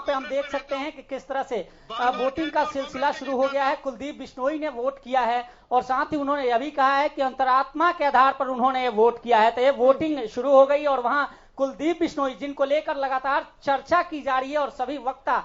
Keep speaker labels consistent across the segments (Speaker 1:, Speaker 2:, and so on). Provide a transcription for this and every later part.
Speaker 1: पे हम देख सकते हैं कि किस तरह से वोटिंग का सिलसिला शुरू हो गया है। कुलदीप बिश्नोई ने वोट किया है और साथ ही उन्होंने यह भी कहा है कि अंतरात्मा के आधार पर उन्होंने वोट किया है। तो ये वोटिंग शुरू हो गई और वहां कुलदीप बिश्नोई, जिनको लेकर लगातार चर्चा की जा रही है और सभी वक्ता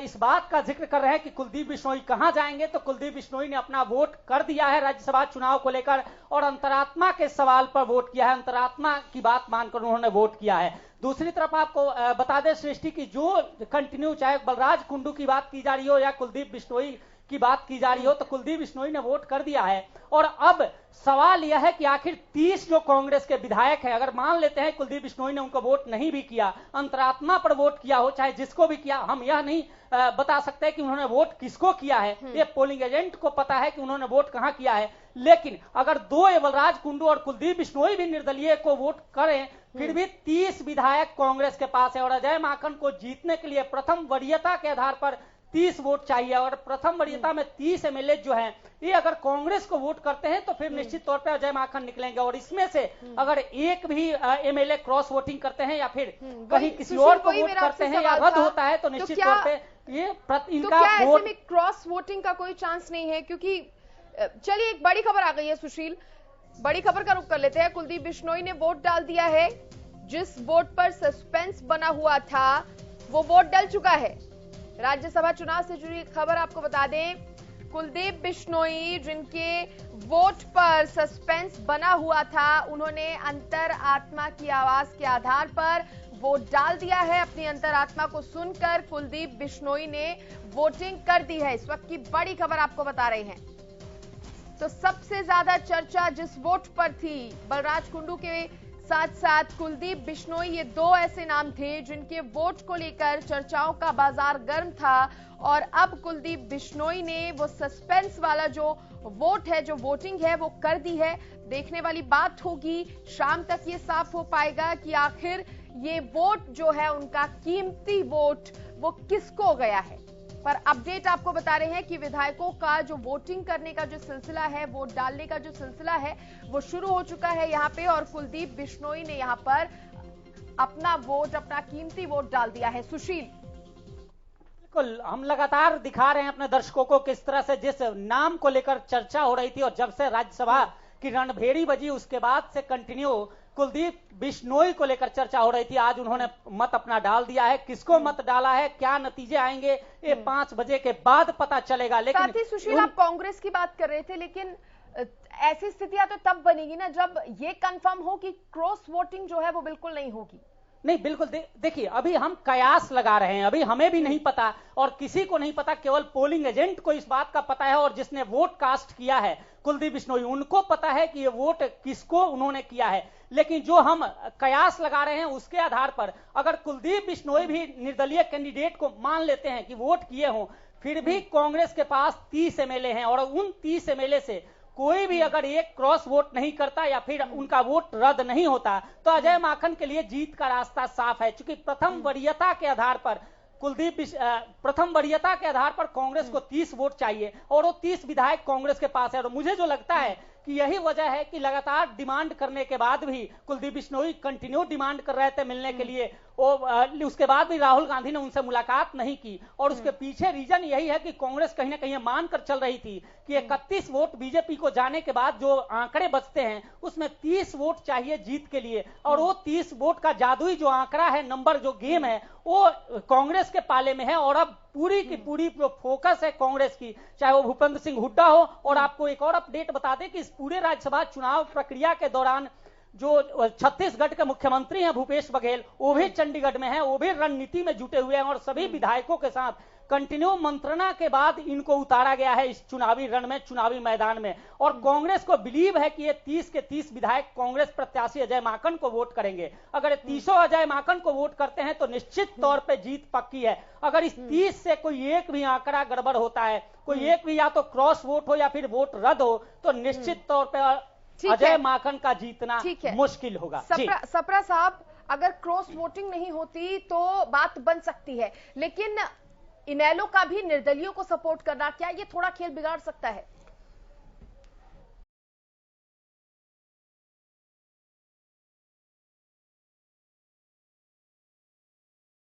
Speaker 1: इस बात का जिक्र कर रहे हैं कि कुलदीप बिश्नोई कहां जाएंगे, तो कुलदीप बिश्नोई ने अपना वोट कर दिया है राज्यसभा चुनाव को लेकर और अंतरात्मा के सवाल पर वोट किया है। अंतरात्मा की बात मानकर उन्होंने वोट किया है। दूसरी तरफ आपको बता दें सृष्टि की जो कंटिन्यू, चाहे बलराज कुंडू की बात की जा रही हो या कुलदीप बिश्नोई की बात की जा रही हो, तो कुलदीप बिश्नोई ने वोट कर दिया है। और अब सवाल यह है कि आखिर 30 जो कांग्रेस के विधायक हैं, अगर मान लेते हैं कुलदीप बिश्नोई ने उनको वोट नहीं भी किया, अंतरात्मा पर वोट किया हो, चाहे जिसको भी किया, हम यह नहीं बता सकते कि उन्होंने वोट किसको किया है। ये पोलिंग एजेंट को पता है कि उन्होंने वोट कहां किया है। लेकिन अगर दो बलराज कुंडू और कुलदीप बिश्नोई भी निर्दलीय को वोट करें, फिर भी 30 विधायक कांग्रेस के पास है और अजय माकन को जीतने के लिए प्रथम वरीयता के आधार पर 30 वोट चाहिए। और प्रथम वरीयता में 30 एमएलए जो हैं, ये अगर कांग्रेस को वोट करते हैं तो फिर निश्चित तौर पर अजय माकन निकलेंगे और इसमें से अगर एक भी एमएलए क्रॉस वोटिंग करते हैं या फिर कहीं किसी और को वोट करते हैं या रद्द होता है तो निश्चित तौर पर ये इनका
Speaker 2: वोट, ऐसे में क्रॉस वोटिंग का कोई चांस नहीं है? क्योंकि चलिए एक बड़ी खबर आ गई है सुशील, बड़ी खबर का रुख कर लेते हैं। कुलदीप बिश्नोई ने वोट डाल दिया है। जिस वोट पर सस्पेंस बना हुआ था वो वोट डल चुका है। राज्यसभा चुनाव से जुड़ी खबर आपको बता दें, कुलदीप बिश्नोई जिनके वोट पर सस्पेंस बना हुआ था, उन्होंने अंतरात्मा की आवाज के आधार पर वोट डाल दिया है। अपनी अंतरात्मा को सुनकर कुलदीप बिश्नोई ने वोटिंग कर दी है। इस वक्त की बड़ी खबर आपको बता रहे हैं। तो सबसे ज्यादा चर्चा जिस वोट पर थी, बलराज कुंडू के साथ साथ कुलदीप बिश्नोई, ये दो ऐसे नाम थे जिनके वोट को लेकर चर्चाओं का बाजार गर्म था। और अब कुलदीप बिश्नोई ने वो सस्पेंस वाला जो वोट है, जो वोटिंग है, वो कर दी है। देखने वाली बात होगी, शाम तक ये साफ हो पाएगा कि आखिर ये वोट जो है, उनका कीमती वोट, वो किसको गया है। पर अपडेट आपको बता रहे हैं कि विधायकों का जो वोटिंग करने का जो सिलसिला है, वोट डालने का जो सिलसिला है, वो शुरू हो चुका है यहां पे और कुलदीप बिश्नोई ने यहां पर अपना वोट, अपना कीमती वोट डाल दिया है। सुशील,
Speaker 1: बिल्कुल, हम लगातार दिखा रहे हैं अपने दर्शकों को किस तरह से जिस नाम को लेकर चर्चा हो रही थी और जब से राज्यसभा की रणभेड़ी बजी उसके बाद से कंटिन्यू कुलदीप बिश्नोई को लेकर चर्चा हो रही थी। आज उन्होंने मत अपना डाल दिया है। किसको मत डाला है, क्या नतीजे आएंगे, ये 5 बजे के बाद पता चलेगा। लेकिन
Speaker 2: साथ ही सुशील, आप कांग्रेस की बात कर रहे थे, लेकिन ऐसी स्थितियां तो तब बनेगी ना जब ये कंफर्म हो कि क्रॉस वोटिंग जो है वो बिल्कुल नहीं होगी।
Speaker 1: नहीं, बिल्कुल देखिए, अभी हम कयास लगा रहे हैं, अभी हमें भी नहीं पता और किसी को नहीं पता, केवल पोलिंग एजेंट को इस बात का पता है और जिसने वोट कास्ट किया है कुलदीप बिश्नोई, उनको पता है कि ये वोट किसको उन्होंने किया है। लेकिन जो हम कयास लगा रहे हैं उसके आधार पर अगर कुलदीप बिश्नोई भी निर्दलीय कैंडिडेट को मान लेते हैं कि वोट किए हों, फिर भी कांग्रेस के पास 30 एमएलए हैं और उन 30 एमएलए से कोई भी अगर एक क्रॉस वोट नहीं करता या फिर उनका वोट रद्द नहीं होता तो अजय माकन के लिए जीत का रास्ता साफ है। क्योंकि प्रथम वरीयता के आधार पर प्रथम वरीयता के आधार पर कांग्रेस को 30 वोट चाहिए और वो 30 विधायक कांग्रेस के पास है। और मुझे जो लगता है कि यही वजह है कि लगातार डिमांड करने के बाद भी कुलदीप बिश्नोई कंटिन्यू डिमांड कर रहे थे मिलने के लिए, उसके बाद भी राहुल गांधी ने उनसे मुलाकात नहीं की और उसके पीछे रीजन यही है कि कांग्रेस कहीं ना कहीं मानकर चल रही थी कि 31 वोट बीजेपी को जाने के बाद जो आंकड़े बचते हैं उसमें 30 वोट चाहिए जीत के लिए और वो 30 वोट का जादुई जो आंकड़ा है, नंबर जो गेम है, वो कांग्रेस के पाले में है। और अब पूरी की पूरी फोकस है कांग्रेस की, चाहे वो भूपेंद्र सिंह हुड्डा हो। और आपको एक और अपडेट बता दें कि इस पूरे राज्यसभा चुनाव प्रक्रिया के दौरान जो छत्तीसगढ़ के मुख्यमंत्री हैं भूपेश बघेल, वो भी चंडीगढ़ में हैं, वो भी रणनीति में जुटे हुए हैं और सभी विधायकों के साथ कंटिन्यू मंत्रणा के बाद इनको उतारा गया है इस चुनावी रण में, चुनावी मैदान में। और कांग्रेस को बिलीव है कि ये 30 के 30 विधायक कांग्रेस प्रत्याशी अजय माकन को वोट करेंगे। अगर 30 अजय माकन को वोट करते हैं तो निश्चित तौर पे जीत पक्की है। अगर इस 30 से कोई एक भी आंकड़ा गड़बड़ होता है, कोई एक भी या तो क्रॉस वोट हो या फिर वोट रद्द हो, तो निश्चित तौर पर अजय माकन का जीतना मुश्किल होगा।
Speaker 2: सप्रा साहब, अगर क्रॉस वोटिंग नहीं होती तो बात बन सकती है, लेकिन इनेलो का भी निर्दलियों को सपोर्ट करना, क्या ये थोड़ा खेल बिगाड़ सकता है?